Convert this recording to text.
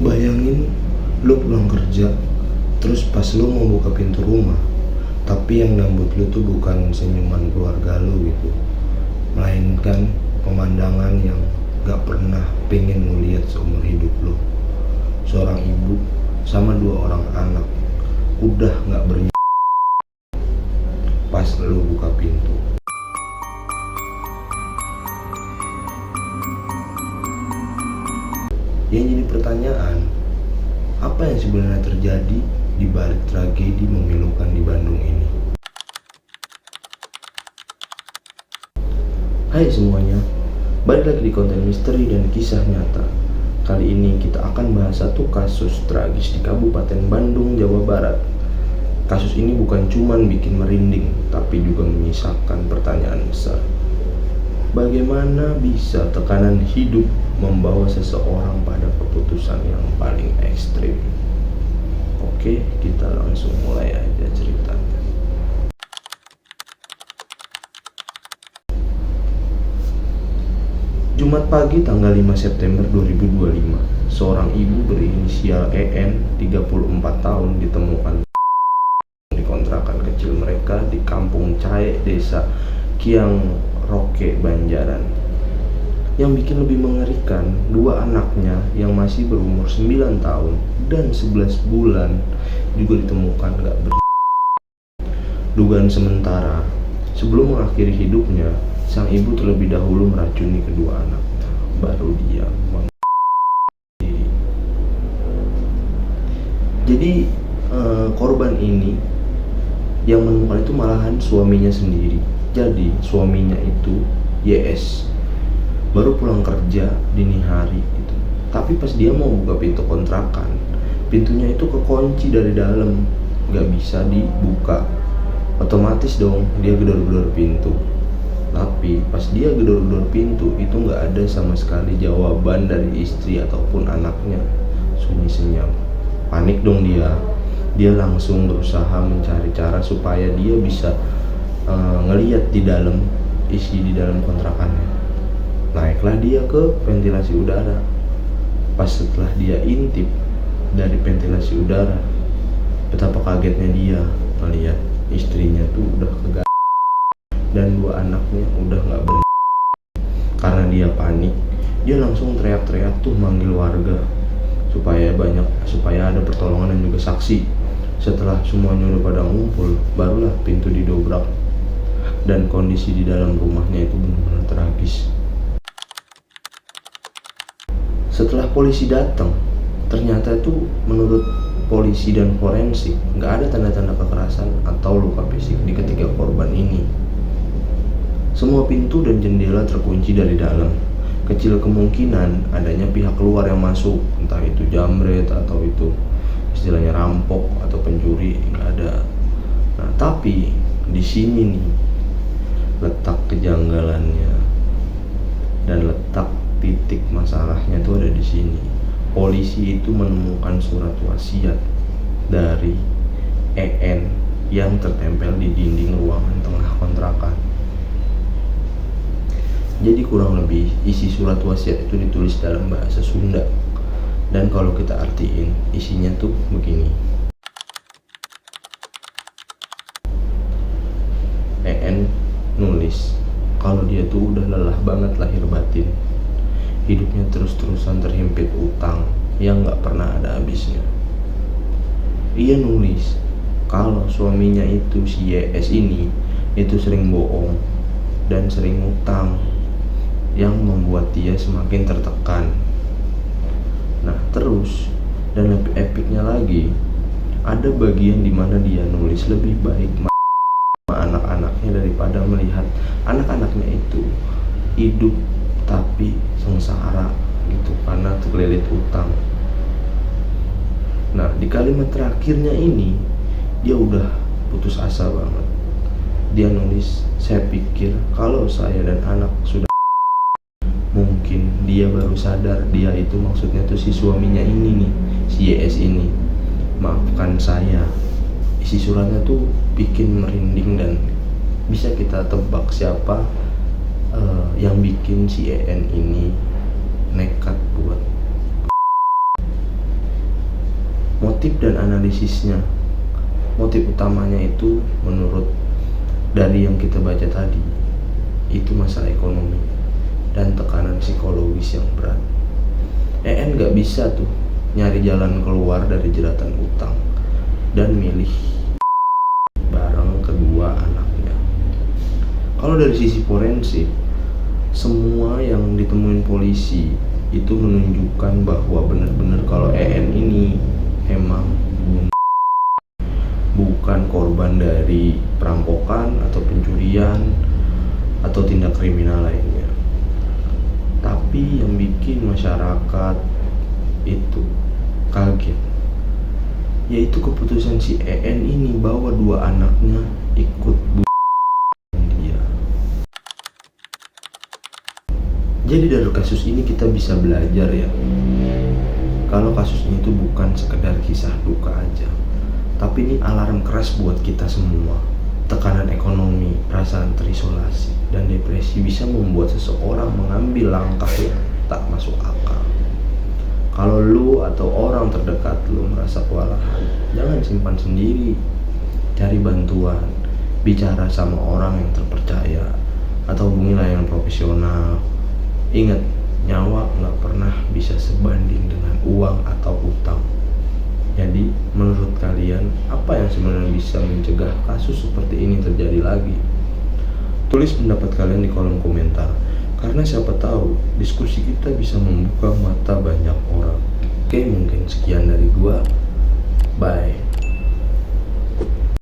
Bayangin lu pulang kerja, terus pas lu mau buka pintu rumah, tapi yang nambut lu tuh bukan senyuman keluarga lu gitu, melainkan pemandangan yang gak pernah pengen lu lihat seumur hidup lu. Seorang ibu sama dua orang anak udah gak bernyanyi pas lu buka pintu. Yang jadi pertanyaan, apa yang sebenarnya terjadi di balik tragedi memilukan di Bandung ini? Hai semuanya, balik lagi di konten misteri dan kisah nyata. Kali ini kita akan bahas satu kasus tragis di Kabupaten Bandung, Jawa Barat. Kasus ini bukan cuman bikin merinding, tapi juga menyisakan pertanyaan besar. Bagaimana bisa tekanan hidup membawa seseorang pada keputusan yang paling ekstrim? Oke, kita langsung mulai aja ceritanya. Jumat pagi tanggal 5 September 2025, seorang ibu berinisial EN, 34 tahun, ditemukan di kontrakan kecil mereka di Kampung Cahe, Desa Kiang Roke, Banjaran. Yang bikin lebih mengerikan, dua anaknya yang masih berumur 9 tahun dan 11 bulan juga ditemukan gak Dugaan sementara, sebelum mengakhiri hidupnya, sang ibu terlebih dahulu meracuni kedua anaknya, baru dia diri. Jadi korban ini yang menemukan itu malahan suaminya sendiri. Jadi suaminya itu YS baru pulang kerja dini hari gitu. Tapi pas dia mau buka pintu kontrakan, pintunya itu kekunci dari dalam, nggak bisa dibuka. Otomatis dong dia gedor-gedor pintu. Tapi pas dia gedor-gedor pintu itu nggak ada sama sekali jawaban dari istri ataupun anaknya. Sunyi senyap. Panik dong dia. Dia langsung berusaha mencari cara supaya dia bisa ngelihat di dalam, isi di dalam kontrakannya. Naiklah dia ke ventilasi udara. Pas setelah dia intip dari ventilasi udara, betapa kagetnya dia melihat istrinya tuh udah kegas dan dua anaknya udah gak Karena dia panik, dia langsung teriak-teriak tuh manggil warga supaya ada pertolongan dan juga saksi. Setelah semuanya udah pada ngumpul, barulah pintu didobrak dan kondisi di dalam rumahnya itu benar-benar tragis. Setelah polisi datang, ternyata itu menurut polisi dan forensik nggak ada tanda-tanda kekerasan atau luka fisik di ketiga korban ini. Semua pintu dan jendela terkunci dari dalam. Kecil kemungkinan adanya pihak luar yang masuk, entah itu jambret atau itu istilahnya rampok atau pencuri, nggak ada. Nah, tapi di sini nih letak kejanggalannya dan letak titik masalahnya itu ada di sini. Polisi itu menemukan surat wasiat dari EN yang tertempel di dinding ruangan tengah kontrakan. Jadi kurang lebih isi surat wasiat itu ditulis dalam bahasa Sunda. Dan kalau kita artiin, isinya tuh begini. EN nulis kalau dia tuh udah lelah banget lahir batin. Hidupnya terus-terusan terhimpit utang yang gak pernah ada habisnya. Ia nulis kalau suaminya itu si YS ini itu sering bohong dan sering utang yang membuat dia semakin tertekan. Nah terus, dan lebih epiknya lagi, ada bagian dimana dia nulis lebih baik anak-anaknya daripada melihat anak-anaknya itu hidup tapi sengsara gitu karena terlilit utang. Nah di kalimat terakhirnya ini dia udah putus asa banget. Dia nulis, saya pikir kalau saya dan anak sudah, mungkin dia baru sadar dia itu maksudnya tuh si suaminya ini nih, si YS ini. Maafkan saya. Isi suratnya tuh bikin merinding dan bisa kita tebak siapa yang bikin si EN ini nekat buat. motif dan analisisnya. Motif utamanya itu menurut dari yang kita baca tadi, itu masalah ekonomi dan tekanan psikologis yang berat. EN gak bisa tuh nyari jalan keluar dari jeratan utang dan milih bareng kedua anaknya. Kalau dari sisi forensik, semua yang ditemuin polisi itu menunjukkan bahwa benar-benar kalau EN ini emang bukan korban dari perampokan atau pencurian atau tindak kriminal lainnya. Tapi yang bikin masyarakat itu kaget, yaitu keputusan si EN ini bahwa dua anaknya ikut dia. Jadi dari kasus ini kita bisa belajar ya, kalau kasus ini tuh bukan sekedar kisah duka aja, tapi ini alarm keras buat kita semua. Tekanan ekonomi, perasaan terisolasi, dan depresi bisa membuat seseorang mengambil langkah yang tak masuk akal. Kalau lu atau orang terdekat lu merasa kewalahan, jangan simpan sendiri. Cari bantuan, bicara sama orang yang terpercaya, atau hubungi layanan profesional. Ingat, nyawa nggak pernah bisa sebanding dengan uang atau utang. Jadi, menurut kalian, apa yang sebenarnya bisa mencegah kasus seperti ini terjadi lagi? Tulis pendapat kalian di kolom komentar, karena siapa tahu diskusi kita bisa membuka mata banyak orang. Oke, mungkin sekian dari gua. Bye.